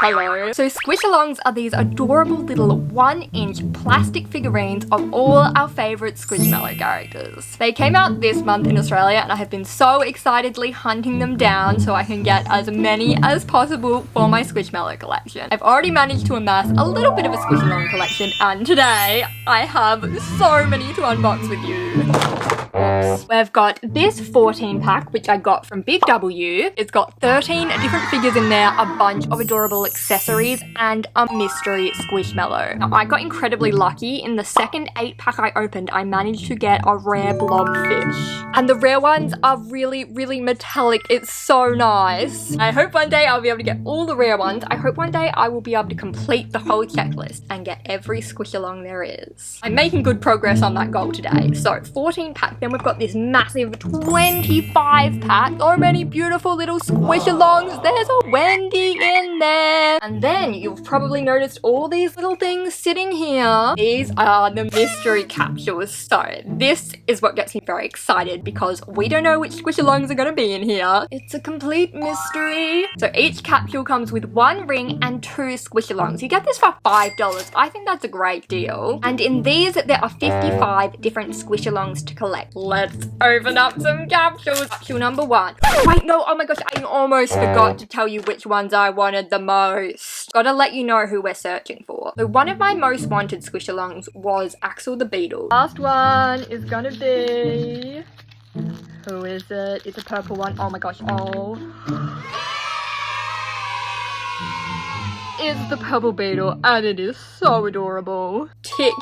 Hello. So Squish-A-Longs are these adorable little 1-inch plastic figurines of all our favourite Squishmallow characters. They came out this month in Australia and I have been so excitedly hunting them down so I can get as many as possible for my Squishmallow collection. I've already managed to amass a little bit of a Squish-A-Long collection and today I have so many to unbox with you. Oops. We've got this 14 pack which I got from Big W. It's got 13 different figures in there, a bunch of adorable accessories and a mystery Squishmallow. Now I got incredibly lucky. In the second 8 pack I opened I managed to get a rare blobfish. And the rare ones are really metallic. It's so nice. I hope one day I'll be able to get all the rare ones. I hope one day I will be able to complete the whole checklist and get every Squish-A-Long there is. I'm making good progress on that goal today. So 14 pack. Then we've got this massive 25 pack. So many beautiful little Squish-A-Longs. There's a Wendy in there. And then you've probably noticed all these little things sitting here. These are the mystery capsules. So this is what gets me very excited because we don't know which Squish-A-Longs are going to be in here. It's a complete mystery. So each capsule comes with 1 ring and 2 Squish-A-Longs. You get this for $5. I think that's a great deal. And in these there are 55 different Squish-A-Longs to collect. Let's open up some capsules. Capsule number 1. Wait, no, oh my gosh, I almost forgot to tell you which ones I wanted the most. Gotta let you know who we're searching for. So one of my most wanted Squish-A-Longs was Axel the Beetle. Last one is gonna be... Who is it? It's a purple one. Oh my gosh, oh. It's the purple beetle and it is so adorable. Tick.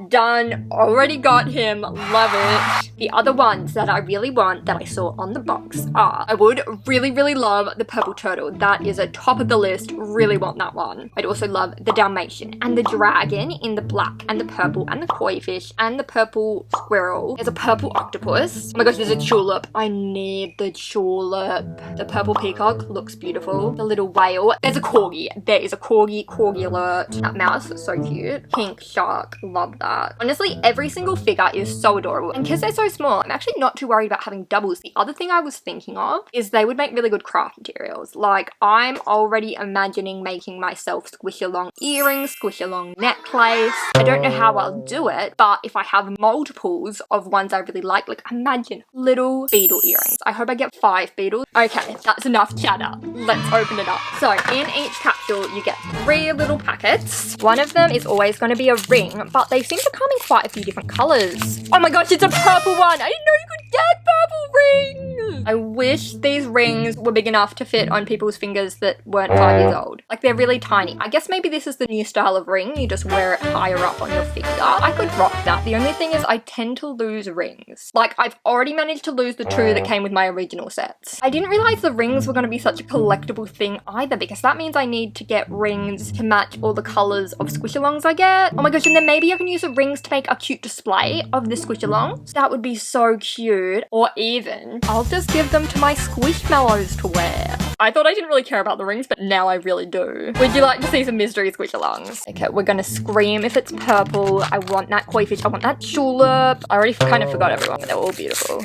Done. Already got him. Love it. The other ones that I really want that I saw on the box are, I would really love the purple turtle. That is a top of the list. Really want that one. I'd also love the Dalmatian and the dragon in the black and the purple and the koi fish and the purple squirrel. There's a purple octopus. Oh my gosh, there's a tulip. I need the tulip. The purple peacock looks beautiful. The little whale. There's a corgi. There is a corgi. Corgi alert. That mouse is so cute. Pink shark. Love that. Honestly, every single figure is so adorable. And because they're so small, I'm actually not too worried about having doubles. The other thing I was thinking of is they would make really good craft materials. Like, I'm already imagining making myself Squish-A-Long earrings, Squish-A-Long necklace. I don't know how I'll do it, but if I have multiples of ones I really like imagine little beetle earrings. I hope I get 5 beetles. Okay, that's enough chatter. Let's open it up. So, in each capsule, you get 3 little packets. One of them is always going to be a ring, but they seem to come in quite a few different colours. Oh my gosh, it's a purple one! I didn't know you could get purple rings! I wish these rings were big enough to fit on people's fingers that weren't 5 years old. Like, they're really tiny. I guess maybe this is the new style of ring. You just wear it higher up on your finger. I could rock that. The only thing is I tend to lose rings. Like, I've already managed to lose the 2 that came with my original sets. I didn't realise the rings were going to be such a collectible thing either, because that means I need to get rings to match all the colours of Squish-A-Longs I get. Oh my gosh, and then maybe I can use the rings to make a cute display of the Squish-A-Longs. That would be so cute. Or even, I'll just give them to my Squishmallows to wear. I thought I didn't really care about the rings, but now I really do. Would you like to see some mystery Squish-A-Longs? Okay, we're gonna scream if it's purple. I want that koi fish. I want that tulip. I already kind of forgot everyone, but they're all beautiful.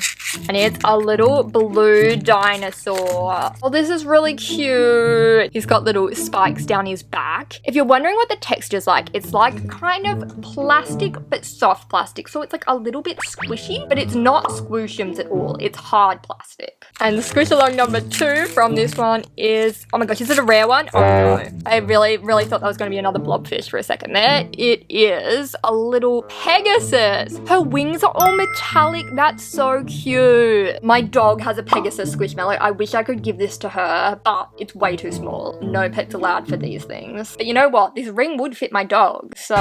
And it's a little blue dinosaur. Oh, this is really cute. He's got little spikes down his back. If you're wondering what the texture's like, it's like kind of plastic, but soft plastic. So it's like a little bit squishy, but it's not squishums at all. It's hard plastic. And the Squish-A-Long number 2 from this one is, oh my gosh, is it a rare one? Oh no. I really thought that was going to be another blobfish for a second there. It is a little Pegasus. Her wings are all metallic. That's so cute. My dog has a Pegasus Squishmallow. I wish I could give this to her, but it's way too small. No pets allowed for these things. But you know what? This ring would fit my dog. So...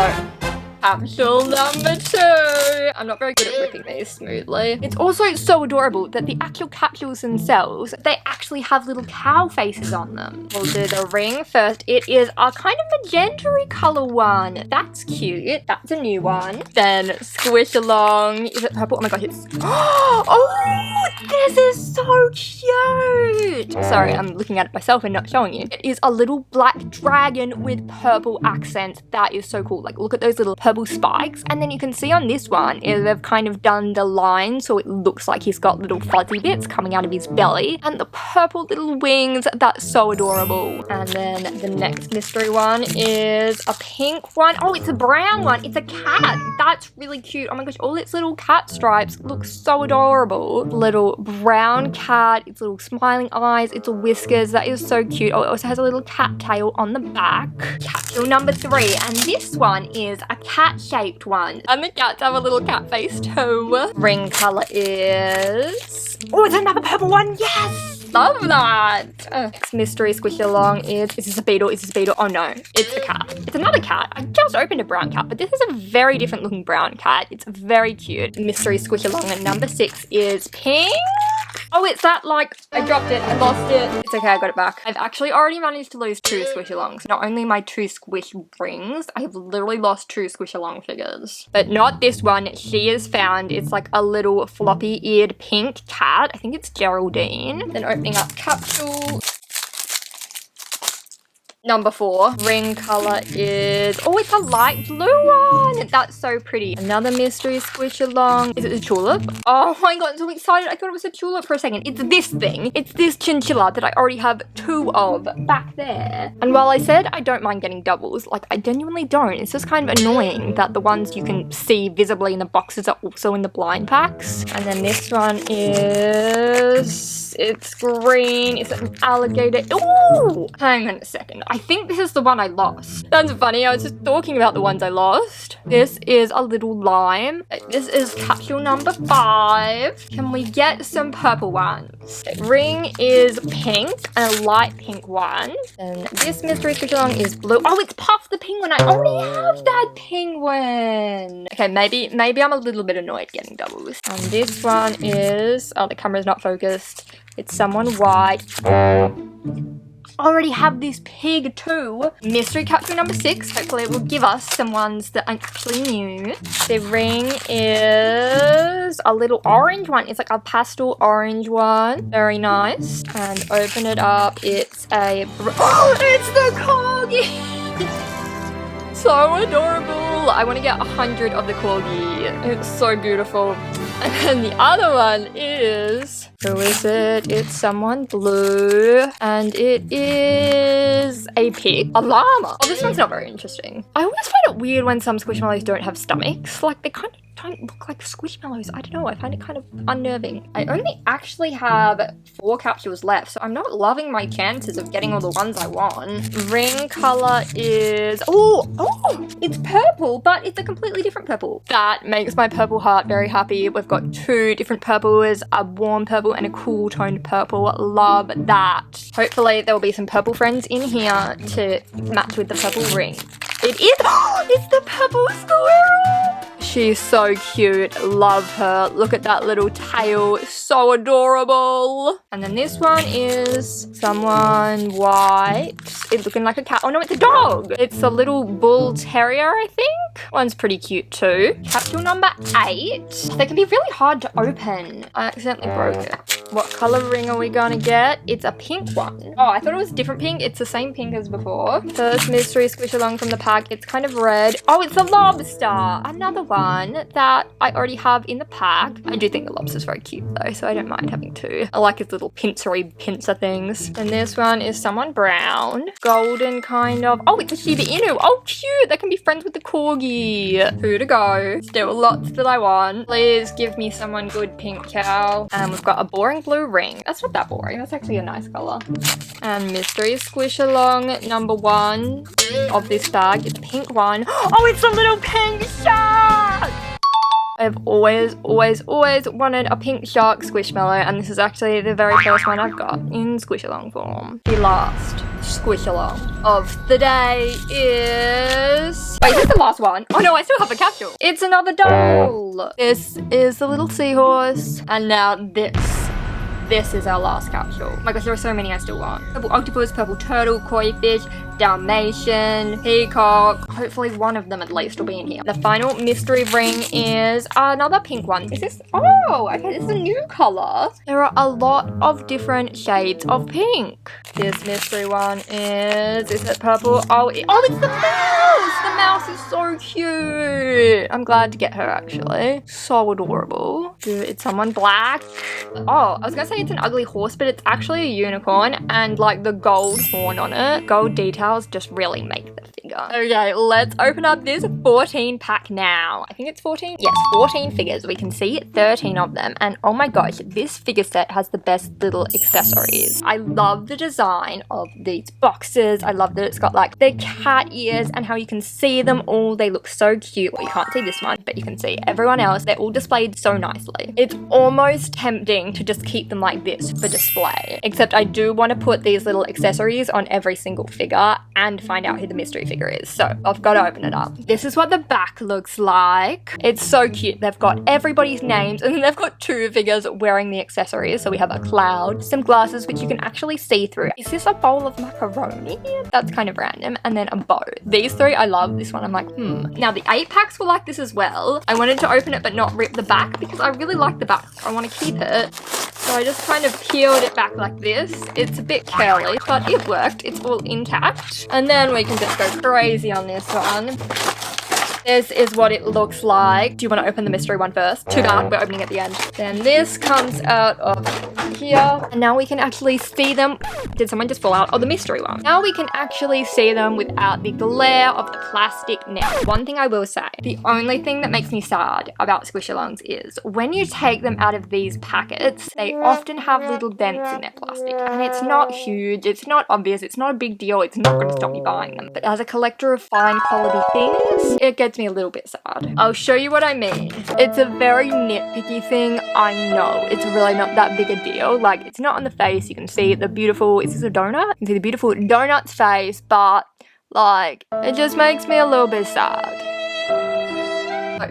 capsule number 2. I'm not very good at ripping these smoothly. It's also so adorable that the actual capsules themselves, they actually have little cow faces on them. We'll do the ring first. It is a kind of magenta-y colour one. That's cute. That's a new one. Then Squish-A-Long. Is it purple? Oh my gosh, it's... Oh, this is so cute. Sorry, I'm looking at it myself and not showing you. It is a little black dragon with purple accents. That is so cool. Like, look at those little purple purple spikes. And then you can see on this one, they've kind of done the line so it looks like he's got little fuzzy bits coming out of his belly. And the purple little wings, that's so adorable. And then the next mystery one is a pink one. Oh, it's a brown one. It's a cat. That's really cute. Oh my gosh, all its little cat stripes look so adorable. Little brown cat, its little smiling eyes, its whiskers. That is so cute. Oh, it also has a little cat tail on the back. Capsule number 3, and this one is a cat-shaped one. And the cats have a little cat face too. Ring color is... Oh, it's another purple one. Yes! Love that. Next mystery Squish-A-Long is this a beetle? Is this a beetle? Oh no, it's a cat. It's another cat. I just opened a brown cat, but this is a very different looking brown cat. It's very cute. Mystery Squish-A-Long and number 6 is pink. Oh, it's that, like, I dropped it, I lost it. It's okay, I got it back. I've actually already managed to lose 2 Squish-A-Longs. Not only my 2 squish rings, I have literally lost 2 Squish-A-Long figures. But not this one. She is found. It's like a little floppy-eared pink cat. I think it's Geraldine. Then opening up Capsule. Number 4, ring color is, oh, it's a light blue one. That's so pretty. Another mystery Squish-A-Long. Is it a tulip? Oh my god, I'm so excited. I thought it was a tulip for a second. It's this thing. It's this chinchilla that I already have 2 of back there. And while I said I don't mind getting doubles, like, I genuinely don't. It's just kind of annoying that the ones you can see visibly in the boxes are also in the blind packs. And then this one is, it's green. Is it an alligator? Ooh! Hang on a second. I think this is the one I lost. That's funny, I was just talking about the ones I lost. This is a little lime. This is capsule number 5. Can we get some purple ones? Ring is pink, and a light pink one. And this mystery Squish-A-Long is blue. Oh, it's Puff the penguin. I already have that penguin. Okay, maybe I'm a little bit annoyed getting doubles. And this one is, oh, the camera's not focused. It's someone white. Already have this pig too. Mystery capsule number 6. Hopefully it will give us some ones that are actually new. The ring is a little orange one. It's like a pastel orange one. Very nice. And open it up. It's a... Oh, it's the corgi! So adorable. I want to get 100 of the corgi. It's so beautiful. And then the other one is... Who is it? It's someone blue. And it is a pig. A llama. Oh, this one's not very interesting. I always find it weird when some Squishmallows don't have stomachs. Like, they kind of don't look like Squishmallows. I don't know. I find it kind of unnerving. I only actually have 4 capsules left, so I'm not loving my chances of getting all the ones I want. Ring color is... Oh, it's purple, but it's a completely different purple. That makes my purple heart very happy. We've got 2 different purples, a warm purple and a cool toned purple. Love that. Hopefully there will be some purple friends in here to match with the purple ring. It is... Oh, it's the purple squirrel! She's so cute. Love her. Look at that little tail. So adorable. And then this one is someone white. It's looking like a cat. Oh no, it's a dog. It's a little bull terrier, I think. One's pretty cute too. Capsule number 8. They can be really hard to open. I accidentally broke it. What color ring are we gonna get? It's a pink one. Oh, I thought it was a different pink. It's the same pink as before. First mystery Squish-A-Long from the pack. It's kind of red. Oh, it's a lobster. Another one that I already have in the pack. I do think the lobster's very cute though, so I don't mind having 2. I like his little pincer things. And this one is someone brown. Golden kind of. Oh, it's a Shiba Inu. Oh, cute. They can be friends with the corgi. 2 to go. Still lots that I want. Please give me someone good pink cow. And we've got a boring blue ring. That's not that boring. That's actually a nice color. And mystery Squish-A-Long number 1 of this bag. It's a pink one. Oh, it's a little pink shark! I've always wanted a pink shark Squishmallow, and this is actually the very first one I've got in Squish-A-Long form. The last Squish-A-Long of the day is... Wait, is this the last one? Oh no, I still have a capsule. It's another doll. This is the little seahorse, and now this is our last capsule. Oh my gosh, there are so many I still want. Purple octopus, purple turtle, koi fish, Dalmatian, peacock. Hopefully one of them at least will be in here. The final mystery ring is another pink one. Is this? Oh, okay, this is a new color. There are a lot of different shades of pink. This mystery one is it purple? Oh, it's the mouse! The mouse is so cute. I'm glad to get her, actually. So adorable. It's someone black. Oh, I was gonna say it's an ugly horse, but it's actually a unicorn, and like the gold horn on it. Gold details just really make the figure. Okay, let's open up this 14 pack now. I think it's 14? Yes, 14 figures. We can see 13 of them, and oh my gosh, this figure set has the best little accessories. I love the design of these boxes. I love that it's got like the cat ears and how you can see them all. They look so cute. Well, you can't see this one, but you can see everyone else. They're all displayed so nicely. It's almost tempting to just keep them like this for display, except I do want to put these little accessories on every single figure and find out who the mystery figure is. So I've got to open it up. This is what the back looks like. It's so cute. They've got everybody's names, and then they've got two figures wearing the accessories. So we have a cloud, some glasses which you can actually see through. Is this a bowl of macaroni? That's kind of random. And then a bow. These three I love. This one I'm like, Now the 8 packs were like this as well. I wanted to open it but not rip the back because I really like the back. I want to keep it. So I just kind of peeled it back like this. It's a bit curly, but it worked. It's all intact. And then we can just go crazy on this one. This is what it looks like. Do you want to open the mystery one first? Too bad, we're opening at the end. Then this comes out of here. And now we can actually see them. Did someone just fall out? Oh, the mystery one. Now we can actually see them without the glare of the plastic. Now, one thing I will say, the only thing that makes me sad about Squish-A-Longs is when you take them out of these packets, they often have little dents in their plastic. And it's not huge, it's not obvious, it's not a big deal, it's not going to stop me buying them. But as a collector of fine quality things, it gets me a little bit sad. I'll show you what I mean. It's a very nitpicky thing, I know. It's really not that big a deal. Like, it's not on the face, you can see the beautiful, is this a donut? You can see the beautiful donut's face, but like, it just makes me a little bit sad.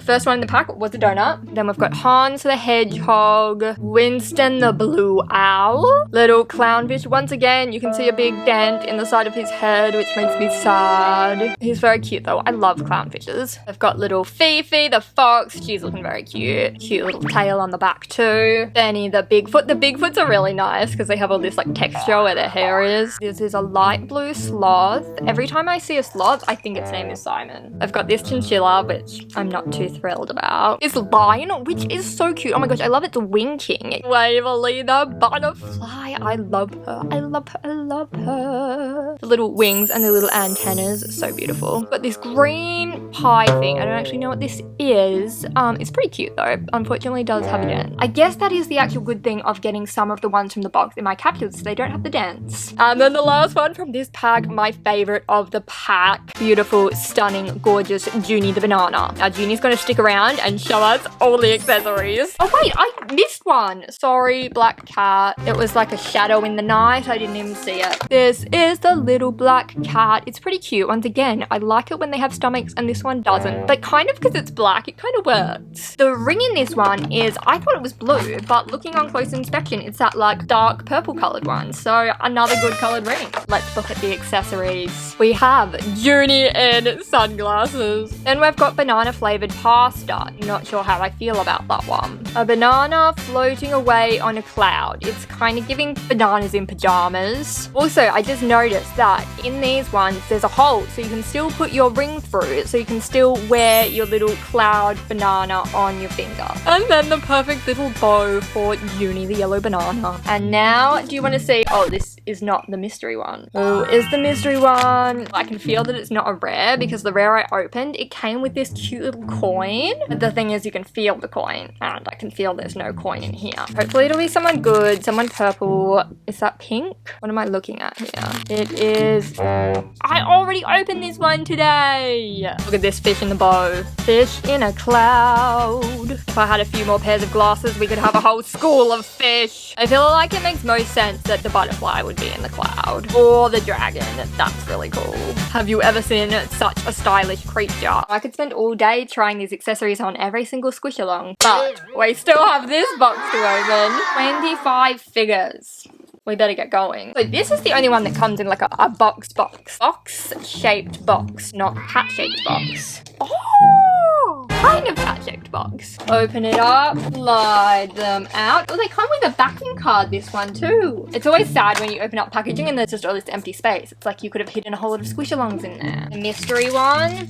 First one in the pack was a donut. Then we've got Hans the Hedgehog, Winston the Blue Owl, little clownfish. Once again, you can see a big dent in the side of his head, which makes me sad. He's very cute though. I love clownfishes. I've got little Fifi the fox. She's looking very cute. Cute little tail on the back too. Benny the Bigfoot. The Bigfoots are really nice because they have all this like texture where their hair is. This is a light blue sloth. Every time I see a sloth, I think its name is Simon. I've got this chinchilla, which I'm not too thrilled about. This lion, which is so cute. Oh my gosh, I love its winking. Waverly the butterfly. I love her. I love her. I love her. The little wings and the little antennas, so beautiful. But this green pie thing, I don't actually know what this is. It's pretty cute though. Unfortunately, it does have a dent. I guess that is the actual good thing of getting some of the ones from the box in my capsules. They don't have the dents. And then the last one from this pack, my favorite of the pack. Beautiful, stunning, gorgeous Junie the banana. Now, Junie's going to stick around and show us all the accessories. Oh wait, I missed one. Sorry, black cat. It was like a shadow in the night. I didn't even see it. This is the little black cat. It's pretty cute. Once again, I like it when they have stomachs and this one doesn't. But kind of because it's black, it kind of works. The ring in this one is, I thought it was blue, but looking on close inspection, it's that like dark purple colored one. So another good colored ring. Let's look at the accessories. We have Junie in sunglasses. Then we've got banana flavored pasta. Not sure how I feel about that one. A banana floating away on a cloud. It's kind of giving bananas in pajamas. Also, I just noticed that in these ones, there's a hole, so you can still put your ring through, so you can still wear your little cloud banana on your finger. And then the perfect little bow for Junie the yellow banana. And now, do you want to see, oh, this is not the mystery one. Oh, is the mystery one. I can feel that it's not a rare because the rare I opened, it came with this cute little coin. But the thing is, you can feel the coin, and I can feel there's no coin in here. Hopefully it'll be someone good, someone purple. Is that pink? What am I looking at here? It is... I already opened this one today! Look at this fish in the bow. Fish in a cloud. If I had a few more pairs of glasses, we could have a whole school of fish. I feel like it makes most sense that the butterfly would be in the cloud. Or the dragon. That's really cool. Have you ever seen such a stylish creature? I could spend all day trying these accessories on every single Squish-A-Long, but we still have this box to open. 25 figures. We better get going. So this is the only one that comes in like a box. Box-shaped box, not hat-shaped box. Oh! kind of that checked box. Open it up, slide them out. Oh, they come with a backing card, this one too. It's always sad when you open up packaging and there's just all this empty space. It's like you could have hidden a whole lot of Squish-A-Longs in there. The mystery one.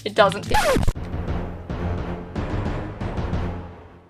It doesn't fit.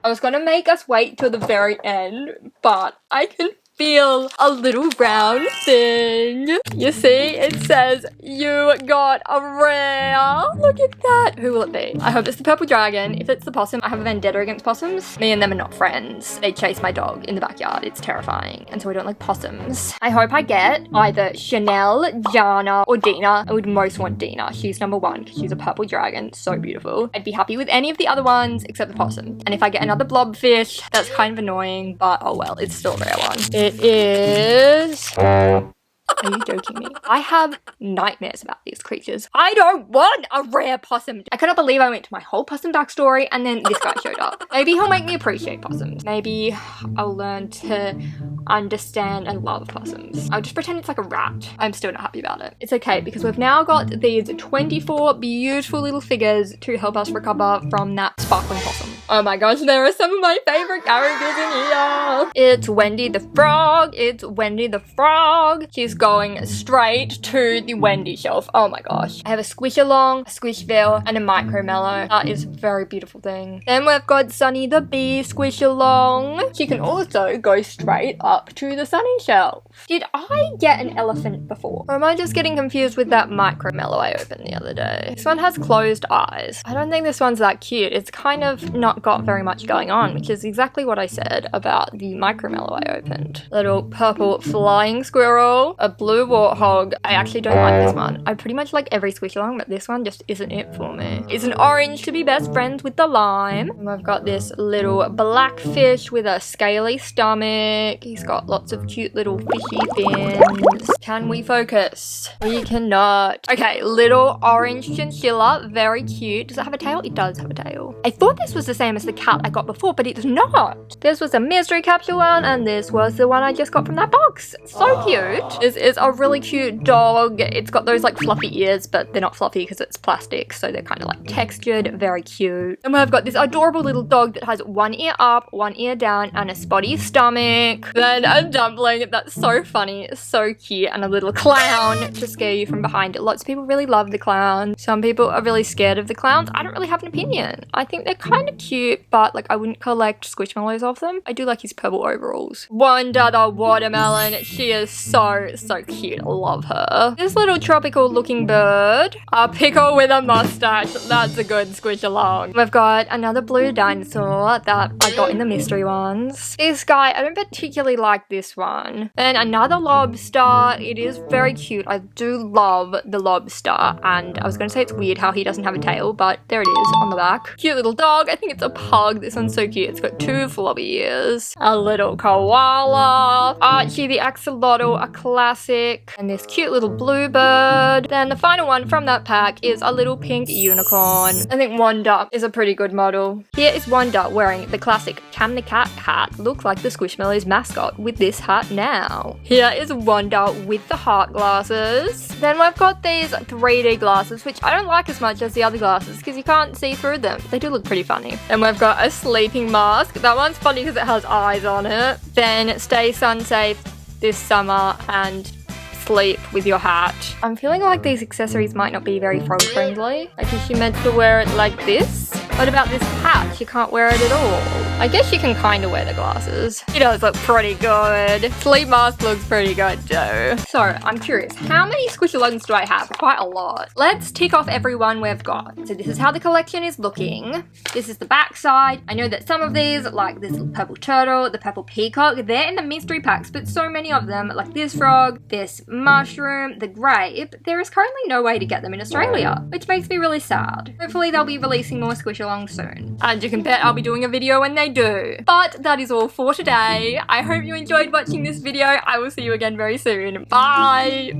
I was gonna make us wait till the very end, but I can feel a little brown thing. You see, it says you got a rare. Look at that. Who will it be? I hope it's the purple dragon. If it's the possum, I have a vendetta against possums. Me and them are not friends. They chase my dog in the backyard. It's terrifying. And so I don't like possums. I hope I get either Chanel, Jana, or Dina. I would most want Dina. She's number one because she's a purple dragon. So beautiful. I'd be happy with any of the other ones except the possum. And if I get another blobfish, that's kind of annoying, but oh well, it's still a rare one. It is... Are you joking me? I have nightmares about these creatures. I don't want a rare possum. I cannot believe I went to my whole possum backstory and then this guy showed up. Maybe he'll make me appreciate possums. Maybe I'll learn to understand and love possums. I'll just pretend it's like a rat. I'm still not happy about it. It's okay because we've now got these 24 beautiful little figures to help us recover from that sparkling possum. Oh my gosh, there are some of my favorite characters in here. It's Wendy the Frog. It's Wendy the Frog. She's going straight to the Wendy shelf. Oh my gosh. I have a Squish-A-Long, a Squishville, and a Micromellow. That is a very beautiful thing. Then we've got Sunny the Bee Squish-A-Long. She can also go straight up to the Sunny shelf. Did I get an elephant before? Or am I just getting confused with that Micromellow I opened the other day? This one has closed eyes. I don't think this one's that cute. It's kind of not got very much going on, which is exactly what I said about the Micromellow I opened. Little purple flying squirrel, a blue warthog. I actually don't like this one. I pretty much like every Squish-A-Long, but this one just isn't it for me. It's an orange to be best friends with the lime. And we've got this little black fish with a scaly stomach. He's got lots of cute little fishy fins. Can we focus? We cannot. Okay, little orange chinchilla, very cute. Does it have a tail? It does have a tail. I thought this was the same as the cat I got before, but it's not. This was a mystery capsule one, and this was the one I just got from that box. So cute. This is a really cute dog. It's got those like fluffy ears, but they're not fluffy because it's plastic, so they're kind of like textured. Very cute. And we've got this adorable little dog that has one ear up, one ear down, and a spotty stomach. Then a dumpling that's so funny, so cute, and a little clown to scare you from behind. Lots of people really love the clown. Some people are really scared of the clowns. I don't really have an opinion. I think they're kind of cute, but like I wouldn't collect Squishmallows of them. I do like his purple overalls. Wanda the watermelon. She is so cute. I love her. This little tropical looking bird. A pickle with a mustache. That's a good Squish-A-Long. We've got another blue dinosaur that I got in the mystery ones. This guy, I don't particularly like this one. Then another lobster. It is very cute. I do love the lobster, and I was going to say it's weird how he doesn't have a tail, but there it is on the back. Cute little dog. I think it's a pug. This one's so cute. It's got two floppy ears. A little koala. Archie the axolotl, a classic. And this cute little bluebird. Then the final one from that pack is a little pink unicorn. I think Wanda is a pretty good model. Here is Wanda wearing the classic Cam the Cat hat. Looks like the Squishmallows mascot with this hat now. Here is Wanda with the heart glasses. Then we've got these 3D glasses, which I don't like as much as the other glasses because you can't see through them. They do look pretty funny. Then we've got a sleeping mask. That one's funny because it has eyes on it. Then stay sun safe this summer and sleep with your hat. I'm feeling like these accessories might not be very frog friendly. Like, is she meant to wear it like this? What about this hat? She can't wear it at all. I guess she can kind of wear the glasses. She does look pretty good. Sleep mask looks pretty good too. So, I'm curious, how many Squish-A-Longs do I have? Quite a lot. Let's tick off every one we've got. So this is how the collection is looking. This is the back side. I know that some of these, like this purple turtle, the purple peacock, they're in the mystery packs, but so many of them, like this frog, this mushroom, the grape, there is currently no way to get them in Australia, which makes me really sad. Hopefully they'll be releasing more Squish-A-Longs soon. And you can bet I'll be doing a video when they do. But that is all for today. I hope you enjoyed watching this video. I will see you again very soon. Bye!